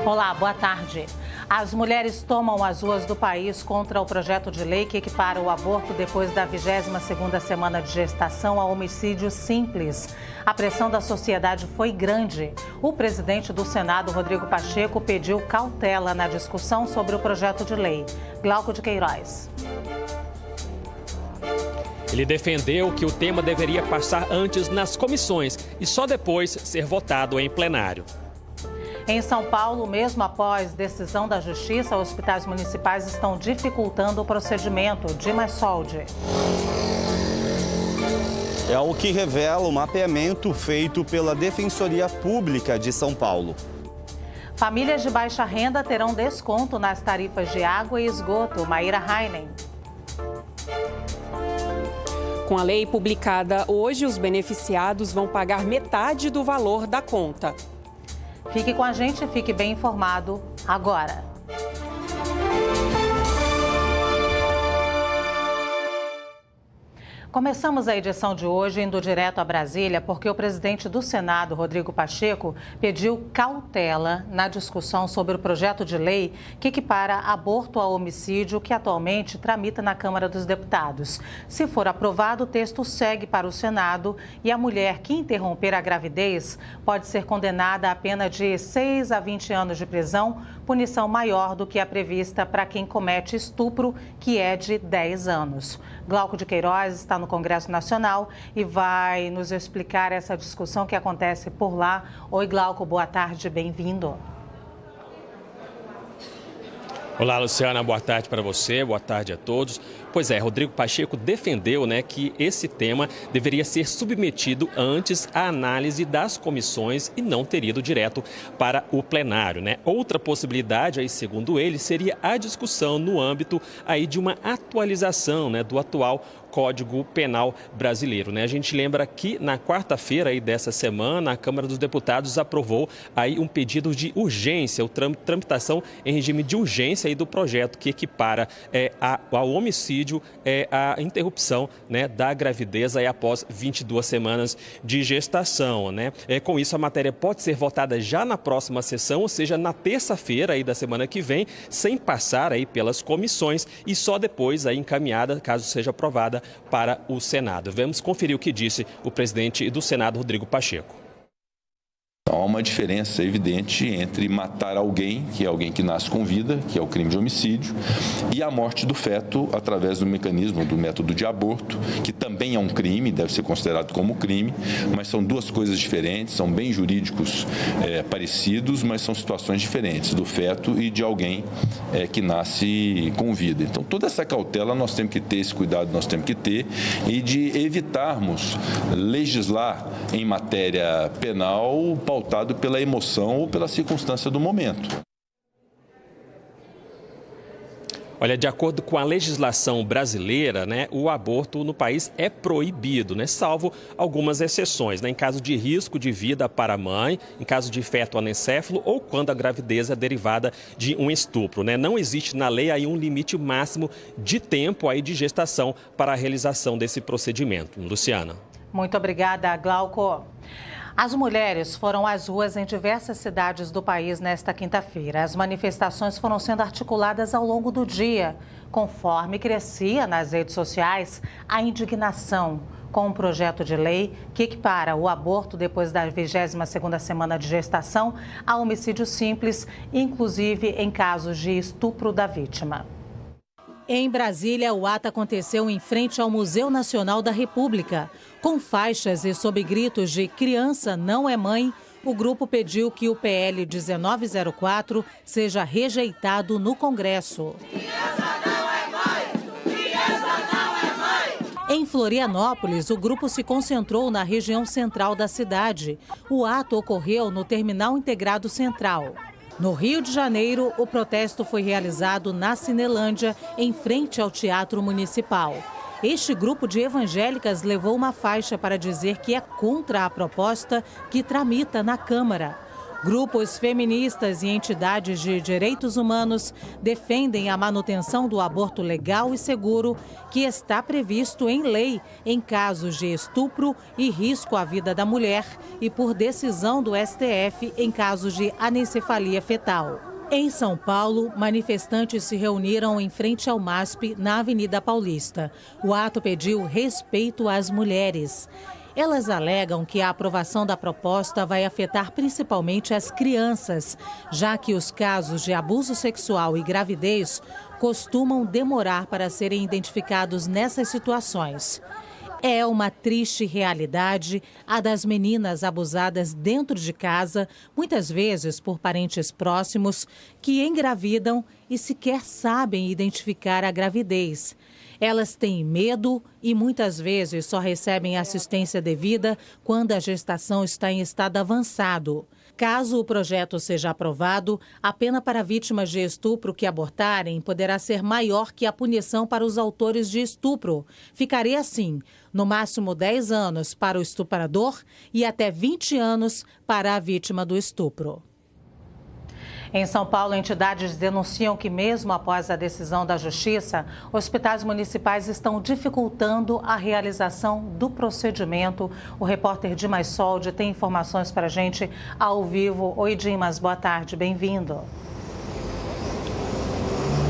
Olá, boa tarde. As mulheres tomam as ruas do país contra o projeto de lei que equipara o aborto depois da 22ª semana de gestação a homicídio simples. A pressão da sociedade foi grande. O presidente do Senado, Rodrigo Pacheco, pediu cautela na discussão sobre o projeto de lei. Glauco de Queiroz. Ele defendeu que o tema deveria passar antes nas comissões e só depois ser votado em plenário. Em São Paulo, mesmo após decisão da Justiça, hospitais municipais estão dificultando o procedimento. Dimas Soldi. É o que revela o mapeamento feito pela Defensoria Pública de São Paulo. Famílias de baixa renda terão desconto nas tarifas de água e esgoto. Maíra Heinen. Com a lei publicada hoje, os beneficiados vão pagar metade do valor da conta. Fique com a gente e fique bem informado agora. Começamos a edição de hoje indo direto a Brasília porque o presidente do Senado, Rodrigo Pacheco, pediu cautela na discussão sobre o projeto de lei que equipara aborto a homicídio que atualmente tramita na Câmara dos Deputados. Se for aprovado, o texto segue para o Senado e a mulher que interromper a gravidez pode ser condenada a pena de 6 a 20 anos de prisão, punição maior do que a prevista para quem comete estupro, que é de 10 anos. Glauco de Queiroz está no Congresso Nacional e vai nos explicar essa discussão que acontece por lá. Oi, Glauco, boa tarde, bem-vindo. Olá, Luciana, boa tarde para você, boa tarde a todos. Pois é, Rodrigo Pacheco defendeu que esse tema deveria ser submetido antes à análise das comissões e não ter ido direto para o plenário, Outra possibilidade, aí, segundo ele, seria a discussão no âmbito aí de uma atualização, do atual Código Penal brasileiro, A gente lembra que na quarta-feira aí dessa semana a Câmara dos Deputados aprovou aí um pedido de urgência, tramitação em regime de urgência aí do projeto que equipara ao homicídio a interrupção da gravidez aí após 22 semanas de gestação, Com isso a matéria pode ser votada já na próxima sessão, ou seja, na terça-feira aí da semana que vem, sem passar aí pelas comissões e só depois aí encaminhada, caso seja aprovada, para o Senado. Vamos conferir o que disse o presidente do Senado, Rodrigo Pacheco. Há uma diferença evidente entre matar alguém, que é alguém que nasce com vida, que é o crime de homicídio, e a morte do feto através do mecanismo, do método de aborto, que também é um crime, deve ser considerado como crime, mas são duas coisas diferentes, são bem jurídicos parecidos, mas são situações diferentes, do feto e de alguém que nasce com vida. Então, toda essa cautela nós temos que ter, esse cuidado nós temos que ter, e de evitarmos legislar em matéria penal pautado pela emoção ou pela circunstância do momento. Olha, de acordo com a legislação brasileira, o aborto no país é proibido, salvo algumas exceções, em caso de risco de vida para a mãe, em caso de feto anencéfalo ou quando a gravidez é derivada de um estupro, Não existe na lei aí um limite máximo de tempo aí de gestação para a realização desse procedimento. Luciana. Muito obrigada, Glauco. As mulheres foram às ruas em diversas cidades do país nesta quinta-feira. As manifestações foram sendo articuladas ao longo do dia, conforme crescia nas redes sociais a indignação com um projeto de lei que equipara o aborto depois da 22ª semana de gestação a homicídio simples, inclusive em casos de estupro da vítima. Em Brasília, o ato aconteceu em frente ao Museu Nacional da República. Com faixas e sob gritos de "criança não é mãe", o grupo pediu que o PL 1904 seja rejeitado no Congresso. Criança não é mãe! Criança não é mãe! Em Florianópolis, o grupo se concentrou na região central da cidade. O ato ocorreu no Terminal Integrado Central. No Rio de Janeiro, o protesto foi realizado na Cinelândia, em frente ao Teatro Municipal. Este grupo de evangélicas levou uma faixa para dizer que é contra a proposta que tramita na Câmara. Grupos feministas e entidades de direitos humanos defendem a manutenção do aborto legal e seguro, que está previsto em lei em casos de estupro e risco à vida da mulher e por decisão do STF em casos de anencefalia fetal. Em São Paulo, manifestantes se reuniram em frente ao MASP, na Avenida Paulista. O ato pediu respeito às mulheres. Elas alegam que a aprovação da proposta vai afetar principalmente as crianças, já que os casos de abuso sexual e gravidez costumam demorar para serem identificados nessas situações. É uma triste realidade a das meninas abusadas dentro de casa, muitas vezes por parentes próximos, que engravidam e sequer sabem identificar a gravidez. Elas têm medo e muitas vezes só recebem assistência devida quando a gestação está em estado avançado. Caso o projeto seja aprovado, a pena para vítimas de estupro que abortarem poderá ser maior que a punição para os autores de estupro. Ficaria assim, no máximo 10 anos para o estuprador e até 20 anos para a vítima do estupro. Em São Paulo, entidades denunciam que, mesmo após a decisão da Justiça, hospitais municipais estão dificultando a realização do procedimento. O repórter Dimas Soldi tem informações para a gente ao vivo. Oi, Dimas, boa tarde, bem-vindo.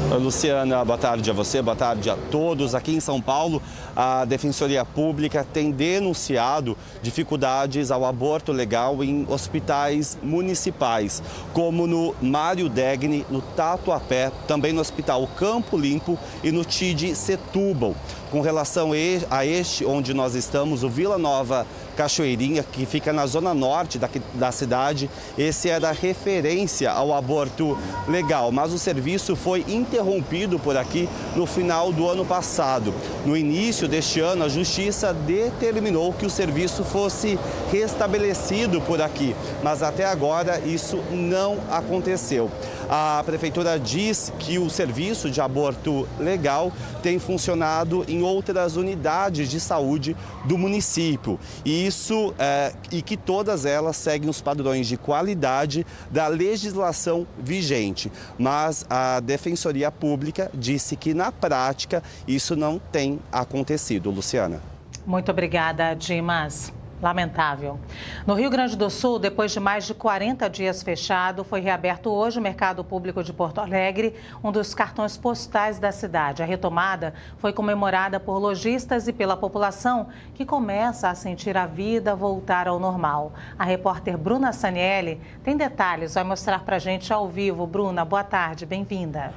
Luciana, boa tarde a você, boa tarde a todos. Aqui em São Paulo, a Defensoria Pública tem denunciado dificuldades ao aborto legal em hospitais municipais, como no Mário Degni, no Tatuapé, também no Hospital Campo Limpo e no TID Setúbal. Com relação a este, onde nós estamos, o Vila Nova Cachoeirinha, que fica na zona norte da cidade, esse era referência ao aborto legal, mas o serviço foi interrompido por aqui no final do ano passado. No início deste ano, a Justiça determinou que o serviço fosse restabelecido por aqui, mas até agora isso não aconteceu. A Prefeitura diz que o serviço de aborto legal tem funcionado em outras unidades de saúde do município. E que todas elas seguem os padrões de qualidade da legislação vigente. Mas a Defensoria Pública disse que, na prática, isso não tem acontecido. Luciana. Muito obrigada, Dimas. Lamentável. No Rio Grande do Sul, depois de mais de 40 dias fechado, foi reaberto hoje o Mercado Público de Porto Alegre, um dos cartões postais da cidade. A retomada foi comemorada por lojistas e pela população, que começa a sentir a vida voltar ao normal. A repórter Bruna Sanielli tem detalhes, vai mostrar pra gente ao vivo. Bruna, boa tarde, bem-vinda.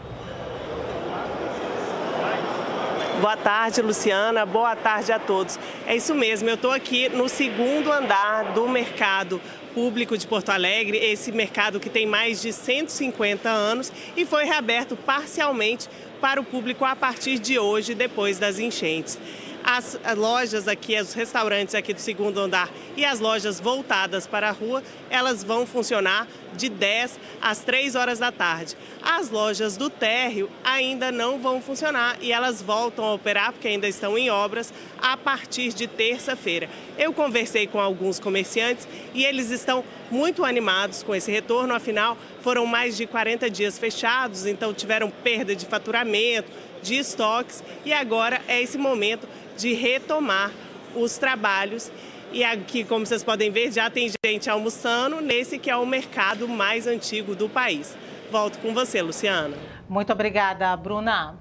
Boa tarde, Luciana. Boa tarde a todos. É isso mesmo, eu estou aqui no segundo andar do Mercado Público de Porto Alegre, esse mercado que tem mais de 150 anos e foi reaberto parcialmente para o público a partir de hoje, depois das enchentes. As lojas aqui, os restaurantes aqui do segundo andar e as lojas voltadas para a rua, elas vão funcionar de 10 às 3 horas da tarde. As lojas do térreo ainda não vão funcionar e elas voltam a operar, porque ainda estão em obras, a partir de terça-feira. Eu conversei com alguns comerciantes e eles estão muito animados com esse retorno, afinal foram mais de 40 dias fechados, então tiveram perda de faturamento, de estoques e agora é esse momento de retomar os trabalhos. E aqui, como vocês podem ver, já tem gente almoçando nesse que é o mercado mais antigo do país. Volto com você, Luciana. Muito obrigada, Bruna.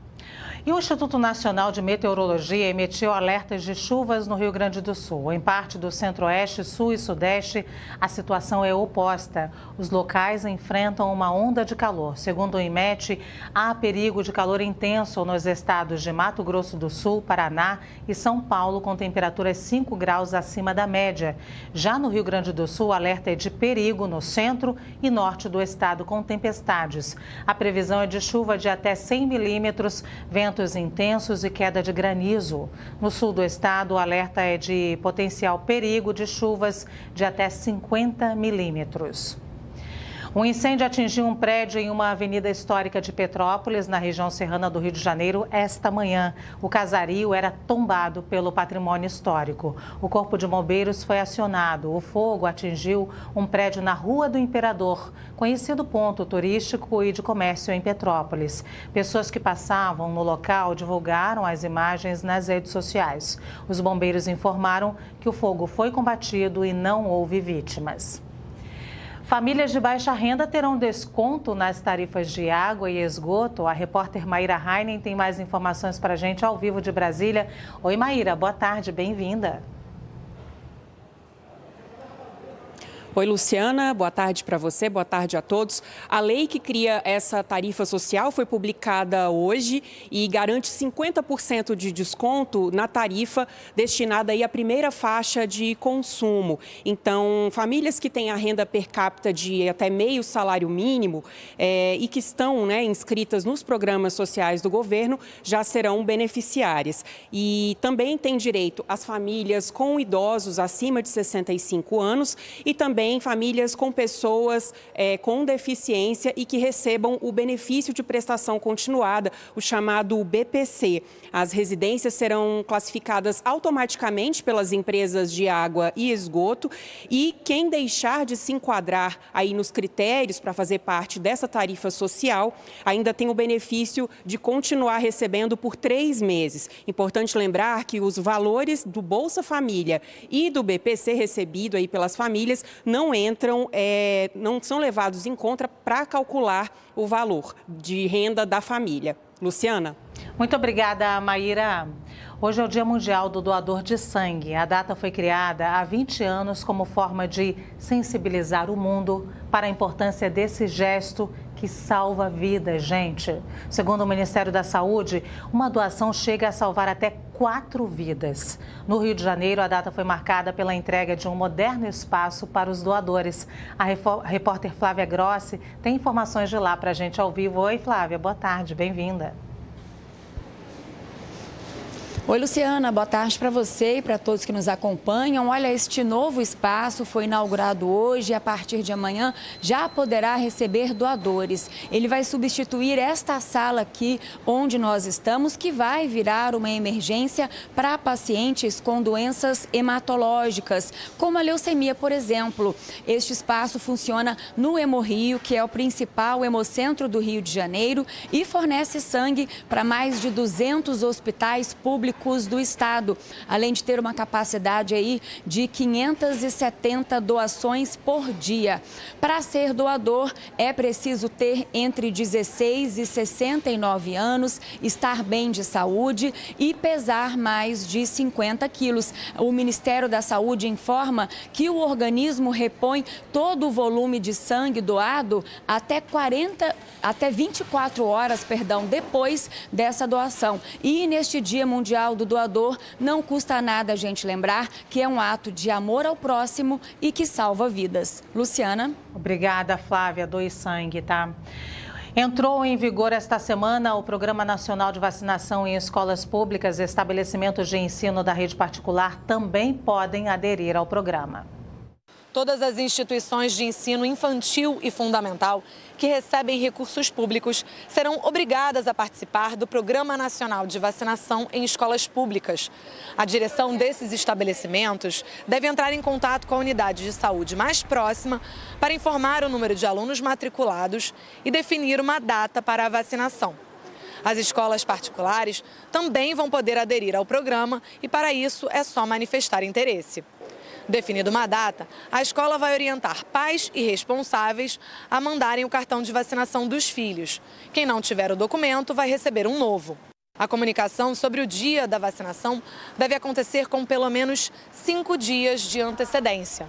E o Instituto Nacional de Meteorologia emitiu alertas de chuvas no Rio Grande do Sul. Em parte do centro-oeste, sul e sudeste, a situação é oposta. Os locais enfrentam uma onda de calor. Segundo o IMET, há perigo de calor intenso nos estados de Mato Grosso do Sul, Paraná e São Paulo, com temperaturas 5 graus acima da média. Já no Rio Grande do Sul, o alerta é de perigo no centro e norte do estado, com tempestades. A previsão é de chuva de até 100 milímetros, ventos intensos e queda de granizo. No sul do estado, o alerta é de potencial perigo de chuvas de até 50 milímetros. Um incêndio atingiu um prédio em uma avenida histórica de Petrópolis, na região serrana do Rio de Janeiro, esta manhã. O casario era tombado pelo patrimônio histórico. O Corpo de Bombeiros foi acionado. O fogo atingiu um prédio na Rua do Imperador, conhecido ponto turístico e de comércio em Petrópolis. Pessoas que passavam no local divulgaram as imagens nas redes sociais. Os bombeiros informaram que o fogo foi combatido e não houve vítimas. Famílias de baixa renda terão desconto nas tarifas de água e esgoto. A repórter Maíra Heinen tem mais informações para a gente ao vivo de Brasília. Oi, Maíra, boa tarde, bem-vinda. Oi, Luciana, boa tarde para você, boa tarde a todos. A lei que cria essa tarifa social foi publicada hoje e garante 50% de desconto na tarifa destinada aí à primeira faixa de consumo. Então, famílias que têm a renda per capita de até meio salário mínimo e que estão inscritas nos programas sociais do governo já serão beneficiárias. E também tem direito as famílias com idosos acima de 65 anos e também famílias com pessoas com deficiência e que recebam o benefício de prestação continuada, o chamado BPC. As residências serão classificadas automaticamente pelas empresas de água e esgoto e quem deixar de se enquadrar aí nos critérios para fazer parte dessa tarifa social ainda tem o benefício de continuar recebendo por 3 meses. Importante lembrar que os valores do Bolsa Família e do BPC recebido aí pelas famílias não são levados em conta para calcular o valor de renda da família. Luciana. Muito obrigada, Maíra. Hoje é o Dia Mundial do Doador de Sangue. A data foi criada há 20 anos como forma de sensibilizar o mundo para a importância desse gesto que salva vidas, gente. Segundo o Ministério da Saúde, uma doação chega a salvar até 4 vidas. No Rio de Janeiro, a data foi marcada pela entrega de um moderno espaço para os doadores. A repórter Flávia Grossi tem informações de lá para a gente ao vivo. Oi, Flávia, boa tarde, bem-vinda. Oi, Luciana, boa tarde para você e para todos que nos acompanham. Olha, este novo espaço foi inaugurado hoje e a partir de amanhã já poderá receber doadores. Ele vai substituir esta sala aqui onde nós estamos, que vai virar uma emergência para pacientes com doenças hematológicas, como a leucemia, por exemplo. Este espaço funciona no Hemorrio, que é o principal hemocentro do Rio de Janeiro e fornece sangue para mais de 200 hospitais públicos do estado, além de ter uma capacidade aí de 570 doações por dia. Para ser doador, é preciso ter entre 16 e 69 anos, estar bem de saúde e pesar mais de 50 quilos. O Ministério da Saúde informa que o organismo repõe todo o volume de sangue doado até 24 horas, depois dessa doação. E neste Dia Mundial do Doador, não custa nada a gente lembrar que é um ato de amor ao próximo e que salva vidas. Luciana. Obrigada, Flávia. Doe sangue, tá? Entrou em vigor esta semana o Programa Nacional de Vacinação em escolas públicas. Estabelecimentos de ensino da rede particular também podem aderir ao programa. Todas as instituições de ensino infantil e fundamental que recebem recursos públicos serão obrigadas a participar do Programa Nacional de Vacinação em escolas públicas. A direção desses estabelecimentos deve entrar em contato com a unidade de saúde mais próxima para informar o número de alunos matriculados e definir uma data para a vacinação. As escolas particulares também vão poder aderir ao programa e, para isso, é só manifestar interesse. Definida uma data, a escola vai orientar pais e responsáveis a mandarem o cartão de vacinação dos filhos. Quem não tiver o documento vai receber um novo. A comunicação sobre o dia da vacinação deve acontecer com pelo menos 5 dias de antecedência.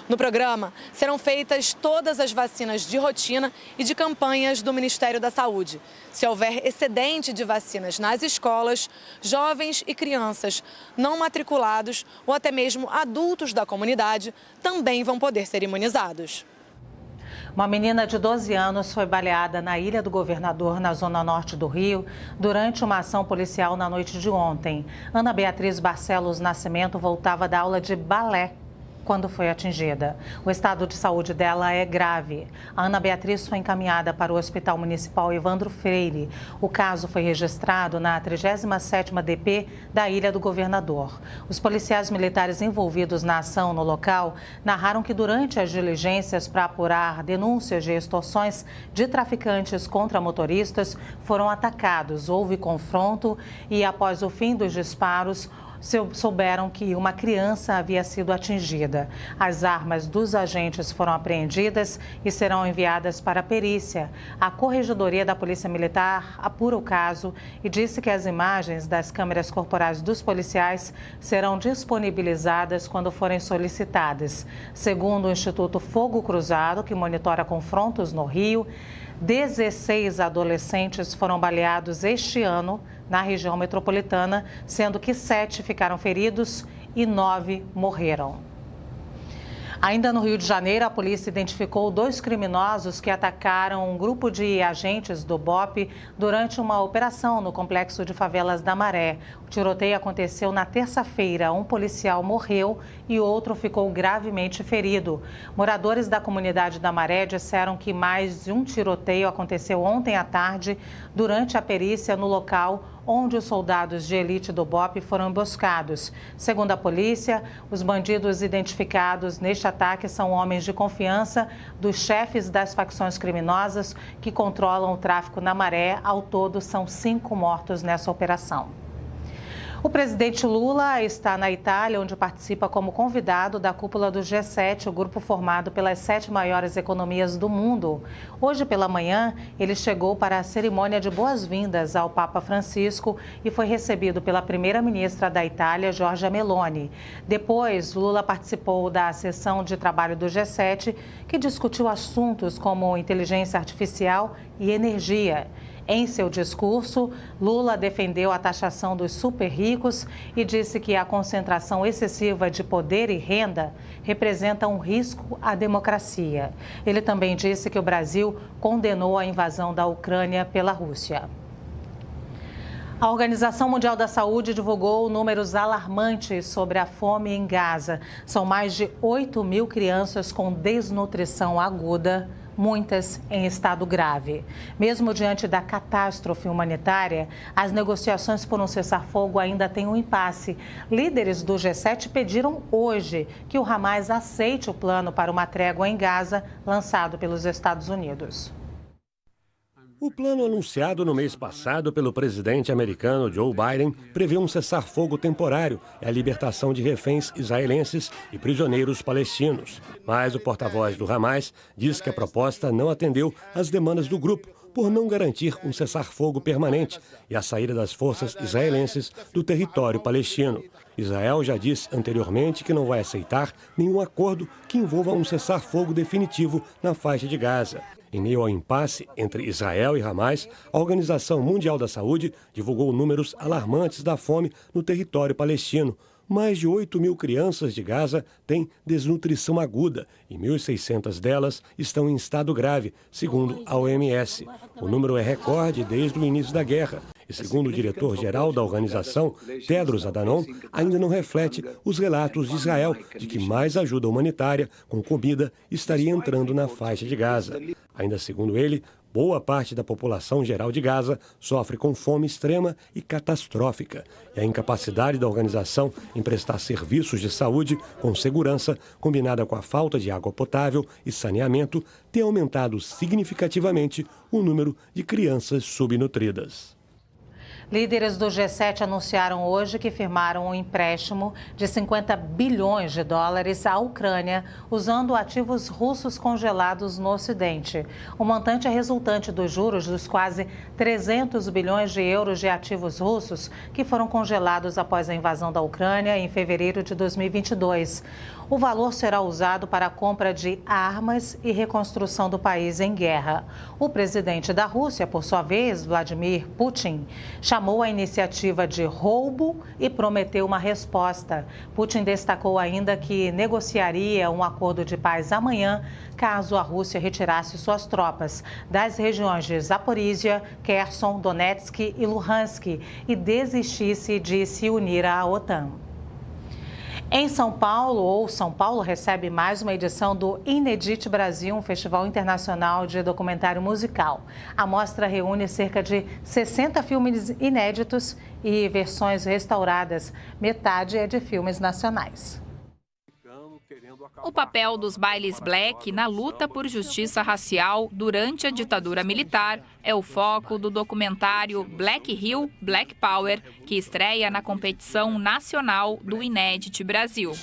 No programa, serão feitas todas as vacinas de rotina e de campanhas do Ministério da Saúde. Se houver excedente de vacinas nas escolas, jovens e crianças não matriculados ou até mesmo adultos da comunidade também vão poder ser imunizados. Uma menina de 12 anos foi baleada na Ilha do Governador, na zona norte do Rio, durante uma ação policial na noite de ontem. Ana Beatriz Barcelos Nascimento voltava da aula de balé quando foi atingida. O estado de saúde dela é grave. A Ana Beatriz foi encaminhada para o Hospital Municipal Evandro Freire. O caso foi registrado na 37ª DP da Ilha do Governador. Os policiais militares envolvidos na ação no local narraram que durante as diligências para apurar denúncias de extorsões de traficantes contra motoristas, foram atacados. Houve confronto e, após o fim dos disparos, souberam que uma criança havia sido atingida. As armas dos agentes foram apreendidas e serão enviadas para a perícia. A Corregedoria da Polícia Militar apura o caso e disse que as imagens das câmeras corporais dos policiais serão disponibilizadas quando forem solicitadas. Segundo o Instituto Fogo Cruzado, que monitora confrontos no Rio, 16 adolescentes foram baleados este ano na região metropolitana, sendo que 7 ficaram feridos e 9 morreram. Ainda no Rio de Janeiro, a polícia identificou 2 criminosos que atacaram um grupo de agentes do BOPE durante uma operação no complexo de favelas da Maré. O tiroteio aconteceu na terça-feira. Um policial morreu e outro ficou gravemente ferido. Moradores da comunidade da Maré disseram que mais de um tiroteio aconteceu ontem à tarde durante a perícia no local onde os soldados de elite do BOPE foram emboscados. Segundo a polícia, os bandidos identificados neste ataque são homens de confiança dos chefes das facções criminosas que controlam o tráfico na Maré. Ao todo, são 5 mortos nessa operação. O presidente Lula está na Itália, onde participa como convidado da cúpula do G7, o grupo formado pelas 7 maiores economias do mundo. Hoje pela manhã, ele chegou para a cerimônia de boas-vindas ao Papa Francisco e foi recebido pela primeira-ministra da Itália, Giorgia Meloni. Depois, Lula participou da sessão de trabalho do G7, que discutiu assuntos como inteligência artificial e energia. Em seu discurso, Lula defendeu a taxação dos super-ricos e disse que a concentração excessiva de poder e renda representa um risco à democracia. Ele também disse que o Brasil condenou a invasão da Ucrânia pela Rússia. A Organização Mundial da Saúde divulgou números alarmantes sobre a fome em Gaza. São mais de 8.000 crianças com desnutrição aguda, muitas em estado grave. Mesmo diante da catástrofe humanitária, as negociações por um cessar-fogo ainda têm um impasse. Líderes do G7 pediram hoje que o Hamas aceite o plano para uma trégua em Gaza, lançado pelos Estados Unidos. O plano anunciado no mês passado pelo presidente americano Joe Biden prevê um cessar-fogo temporário e a libertação de reféns israelenses e prisioneiros palestinos. Mas o porta-voz do Hamas diz que a proposta não atendeu às demandas do grupo por não garantir um cessar-fogo permanente e a saída das forças israelenses do território palestino. Israel já disse anteriormente que não vai aceitar nenhum acordo que envolva um cessar-fogo definitivo na faixa de Gaza. Em meio ao impasse entre Israel e Hamas, a Organização Mundial da Saúde divulgou números alarmantes da fome no território palestino. Mais de 8.000 crianças de Gaza têm desnutrição aguda e 1.600 delas estão em estado grave, segundo a OMS. O número é recorde desde o início da guerra. E segundo o diretor-geral da organização, Tedros Adhanom, ainda não reflete os relatos de Israel de que mais ajuda humanitária com comida estaria entrando na faixa de Gaza. Ainda segundo ele, boa parte da população geral de Gaza sofre com fome extrema e catastrófica. E a incapacidade da organização em prestar serviços de saúde com segurança, combinada com a falta de água potável e saneamento, tem aumentado significativamente o número de crianças subnutridas. Líderes do G7 anunciaram hoje que firmaram um empréstimo de 50 bilhões de dólares à Ucrânia, usando ativos russos congelados no Ocidente. O montante é resultante dos juros dos quase 300 bilhões de euros de ativos russos que foram congelados após a invasão da Ucrânia em fevereiro de 2022. O valor será usado para a compra de armas e reconstrução do país em guerra. O presidente da Rússia, por sua vez, Vladimir Putin, chamou a iniciativa de roubo e prometeu uma resposta. Putin destacou ainda que negociaria um acordo de paz amanhã, caso a Rússia retirasse suas tropas das regiões de Zaporísia, Kherson, Donetsk e Luhansk e desistisse de se unir à OTAN. Em São Paulo recebe mais uma edição do Inedit Brasil, um festival internacional de documentário musical. A mostra reúne cerca de 60 filmes inéditos e versões restauradas. Metade é de filmes nacionais. O papel dos bailes black na luta por justiça racial durante a ditadura militar é o foco do documentário Black Hill, Black Power, que estreia na competição nacional do Inedit Brasil.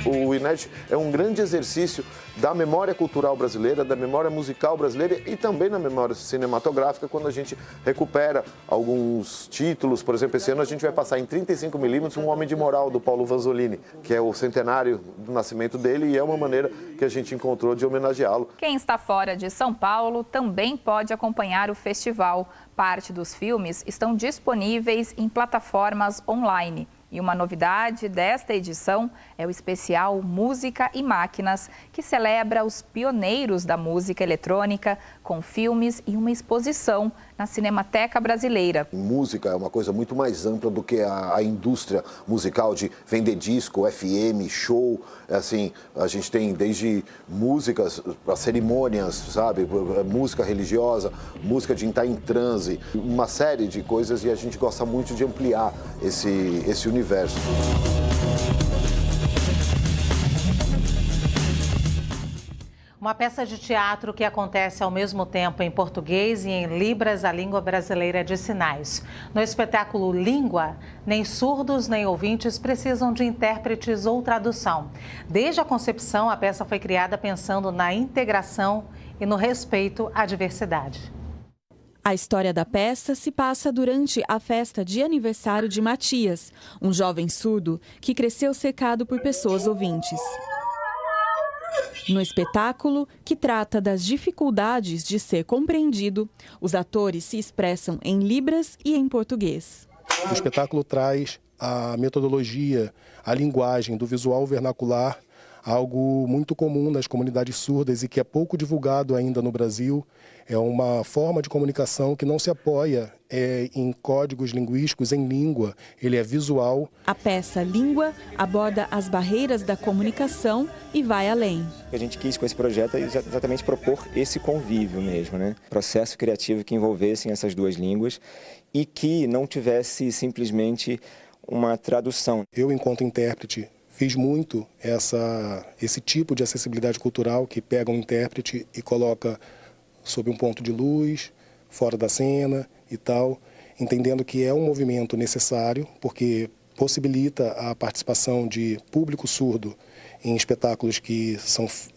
O Inedit é um grande exercício da memória cultural brasileira, da memória musical brasileira e também na memória cinematográfica, quando a gente recupera alguns títulos. Por exemplo, esse ano a gente vai passar em 35mm Um Homem de Moral, do Paulo Vanzolini, que é o centenário do nascimento dele e é uma maneira que a gente encontrou de homenageá-lo. Quem está fora de São Paulo também pode acompanhar o festival. Parte dos filmes estão disponíveis em plataformas online. E uma novidade desta edição é o especial Música e Máquinas, que celebra os pioneiros da música eletrônica com filmes e uma exposição na Cinemateca Brasileira. Música é uma coisa muito mais ampla do que a indústria musical de vender disco, FM, show. Assim, a gente tem desde músicas para cerimônias, sabe? Música religiosa, música de estar em transe, uma série de coisas e a gente gosta muito de ampliar esse universo. Uma peça de teatro que acontece ao mesmo tempo em português e em Libras, a língua brasileira de sinais. No espetáculo Língua, nem surdos nem ouvintes precisam de intérpretes ou tradução. Desde a concepção, a peça foi criada pensando na integração e no respeito à diversidade. A história da peça se passa durante a festa de aniversário de Matias, um jovem surdo que cresceu cercado por pessoas ouvintes. No espetáculo, que trata das dificuldades de ser compreendido, os atores se expressam em Libras e em português. O espetáculo traz a metodologia, a linguagem do visual vernacular, algo muito comum nas comunidades surdas e que é pouco divulgado ainda no Brasil. É uma forma de comunicação que não se apoia em códigos linguísticos, em língua, ele é visual. A peça Língua aborda as barreiras da comunicação e vai além. O que a gente quis com esse projeto é exatamente propor esse convívio mesmo, né? Processo criativo que envolvessem essas duas línguas e que não tivesse simplesmente uma tradução. Eu, enquanto intérprete, fiz muito esse tipo de acessibilidade cultural que pega um intérprete e coloca sob um ponto de luz, fora da cena e tal, entendendo que é um movimento necessário, porque possibilita a participação de público surdo em espetáculos que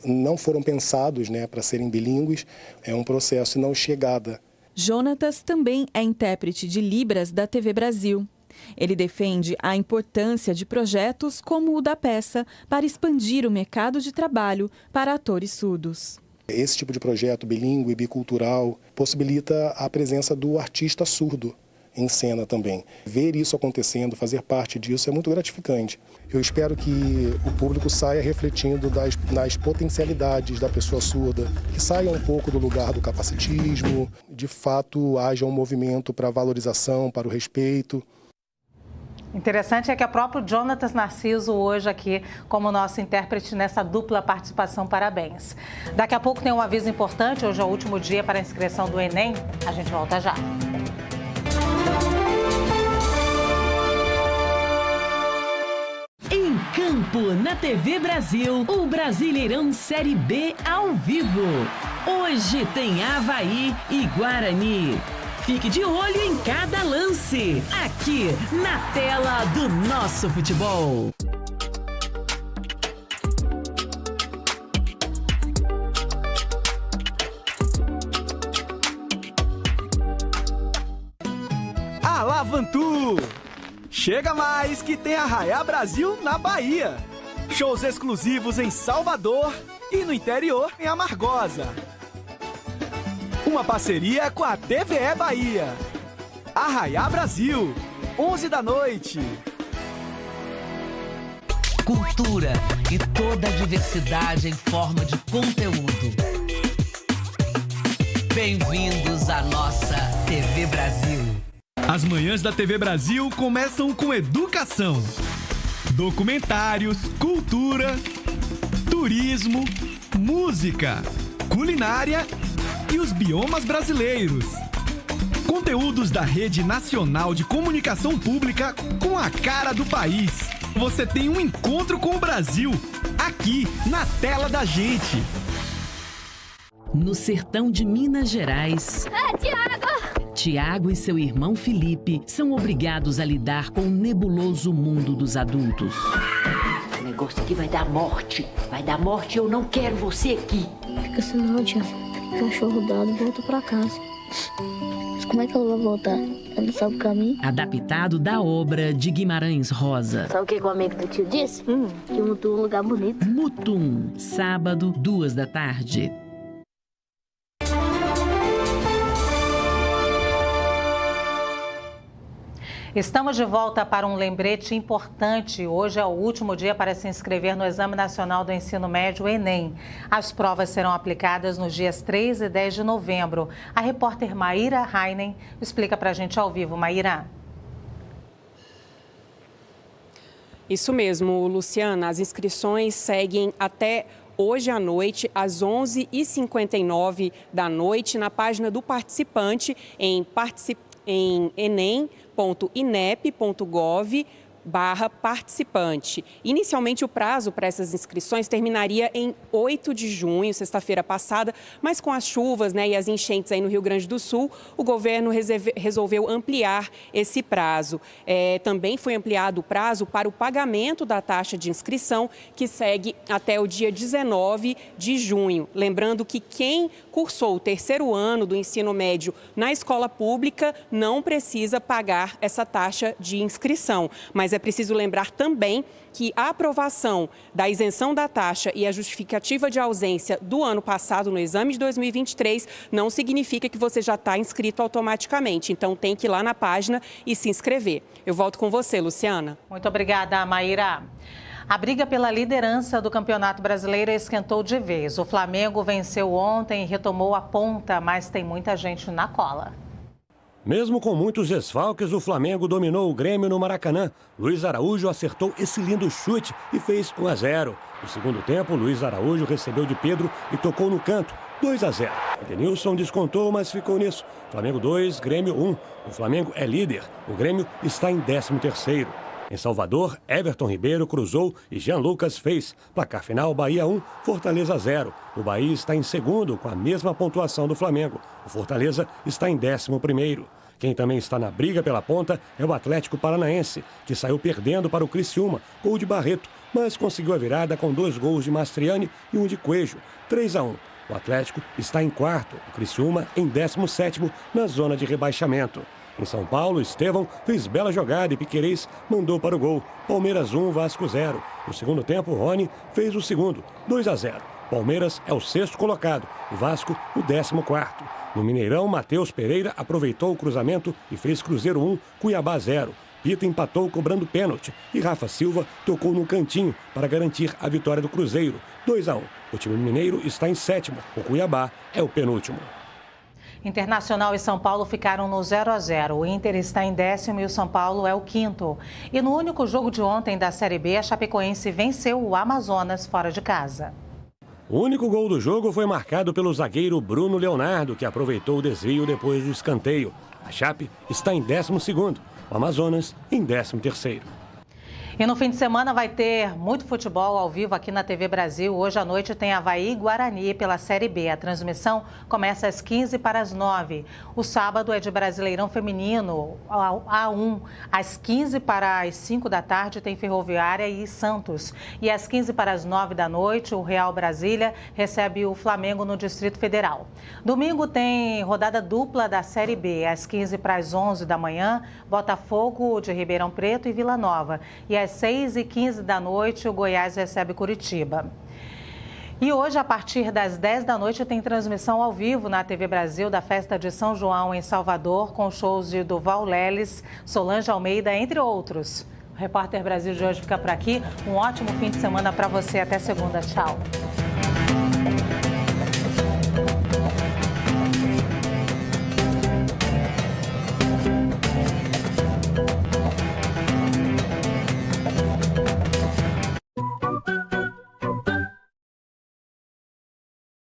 não foram pensados, né, para serem bilíngues. É um processo e não chegada. Jonatas também é intérprete de Libras da TV Brasil. Ele defende a importância de projetos como o da peça para expandir o mercado de trabalho para atores surdos. Esse tipo de projeto bilíngue, bicultural, possibilita a presença do artista surdo em cena também. Ver isso acontecendo, fazer parte disso é muito gratificante. Eu espero que o público saia refletindo nas potencialidades da pessoa surda, que saia um pouco do lugar do capacitismo, de fato haja um movimento para a valorização, para o respeito. Interessante é que o próprio Jonatas Narciso hoje aqui como nosso intérprete nessa dupla participação. Parabéns. Daqui a pouco tem um aviso importante, hoje é o último dia para a inscrição do Enem. A gente volta já. Em campo, na TV Brasil, o Brasileirão Série B ao vivo. Hoje tem Avaí e Guarani. Fique de olho em cada lance, aqui na tela do Nosso Futebol. Alavantu! Chega mais que tem Arraiá Brasil na Bahia. Shows exclusivos em Salvador e no interior em Amargosa. Uma parceria com a TVE Bahia. Arraiá Brasil, 11 da noite. Cultura e toda a diversidade em forma de conteúdo. Bem-vindos à nossa TV Brasil. As manhãs da TV Brasil começam com educação. Documentários, cultura, turismo, música, culinária e os biomas brasileiros. Conteúdos da Rede Nacional de Comunicação Pública com a cara do país. Você tem um encontro com o Brasil, aqui na tela da gente. No sertão de Minas Gerais, Tiago e seu irmão Felipe são obrigados a lidar com o nebuloso mundo dos adultos. O negócio aqui vai dar morte. Vai dar morte e eu não quero você aqui. Fica assim não, tia. Cachorro dado volta pra casa. Mas como é que ela vai voltar? Ela não sabe o caminho? Adaptado da obra de Guimarães Rosa. Sabe o que o amigo do tio disse? Que Mutum é um lugar bonito. Mutum, sábado, 14h. Estamos de volta para um lembrete importante. Hoje é o último dia para se inscrever no Exame Nacional do Ensino Médio, Enem. As provas serão aplicadas nos dias 3 e 10 de novembro. A repórter Maíra Heinen explica para a gente ao vivo. Maíra. Isso mesmo, Luciana. As inscrições seguem até hoje à noite, às 11h59 da noite, na página do participante em enem.inep.gov/participante. Inicialmente, o prazo para essas inscrições terminaria em 8 de junho, sexta-feira passada, mas com as chuvas, e as enchentes aí no Rio Grande do Sul, o governo resolveu ampliar esse prazo. Também foi ampliado o prazo para o pagamento da taxa de inscrição, que segue até o dia 19 de junho. Lembrando que quem cursou o terceiro ano do ensino médio na escola pública não precisa pagar essa taxa de inscrição, mas é preciso lembrar também que a aprovação da isenção da taxa e a justificativa de ausência do ano passado no exame de 2023 não significa que você já está inscrito automaticamente. Então, tem que ir lá na página e se inscrever. Eu volto com você, Luciana. Muito obrigada, Maíra. A briga pela liderança do Campeonato Brasileiro esquentou de vez. O Flamengo venceu ontem e retomou a ponta, mas tem muita gente na cola. Mesmo com muitos desfalques, o Flamengo dominou o Grêmio no Maracanã. Luiz Araújo acertou esse lindo chute e fez 1-0. No segundo tempo, Luiz Araújo recebeu de Pedro e tocou no canto, 2-0. Edenilson descontou, mas ficou nisso. Flamengo 2, Grêmio 1. O Flamengo é líder, o Grêmio está em 13º. Em Salvador, Everton Ribeiro cruzou e Jean Lucas fez. Placar final, Bahia 1, Fortaleza 0. O Bahia está em segundo, com a mesma pontuação do Flamengo. O Fortaleza está em 11º. Quem também está na briga pela ponta é o Atlético Paranaense, que saiu perdendo para o Criciúma, gol de Barreto, mas conseguiu a virada com 2 gols de Mastriani e 1 de Coelho, 3-1. O Atlético está em quarto, o Criciúma em 17º, na zona de rebaixamento. Em São Paulo, Estevão fez bela jogada e Piquerez mandou para o gol. Palmeiras 1, Vasco 0. No segundo tempo, Rony fez o segundo, 2-0. Palmeiras é o 6º colocado, o Vasco o 14º. No Mineirão, Matheus Pereira aproveitou o cruzamento e fez Cruzeiro 1, Cuiabá 0. Pita empatou cobrando pênalti e Rafa Silva tocou no cantinho para garantir a vitória do Cruzeiro, 2-1. O time mineiro está em 7º, o Cuiabá é o penúltimo. Internacional e São Paulo ficaram no 0-0. O Inter está em 10º e o São Paulo é o 5º. E no único jogo de ontem da Série B, a Chapecoense venceu o Amazonas fora de casa. O único gol do jogo foi marcado pelo zagueiro Bruno Leonardo, que aproveitou o desvio depois do escanteio. A Chape está em 12º, o Amazonas em 13º. E no fim de semana vai ter muito futebol ao vivo aqui na TV Brasil. Hoje à noite tem Avaí e Guarani pela Série B. A transmissão começa às 15h49. O sábado é de Brasileirão Feminino, A1. Às 15h05 da tarde tem Ferroviária e Santos. E às 15h09 da noite, o Real Brasília recebe o Flamengo no Distrito Federal. Domingo tem rodada dupla da Série B. Às 15h11 da manhã, Botafogo de Ribeirão Preto e Vila Nova. E às 6h15 da noite, o Goiás recebe Curitiba. E hoje, a partir das 10 da noite, tem transmissão ao vivo na TV Brasil da Festa de São João em Salvador, com shows de Duval Leles, Solange Almeida, entre outros. O Repórter Brasil de hoje fica por aqui. Um ótimo fim de semana para você. Até segunda. Tchau.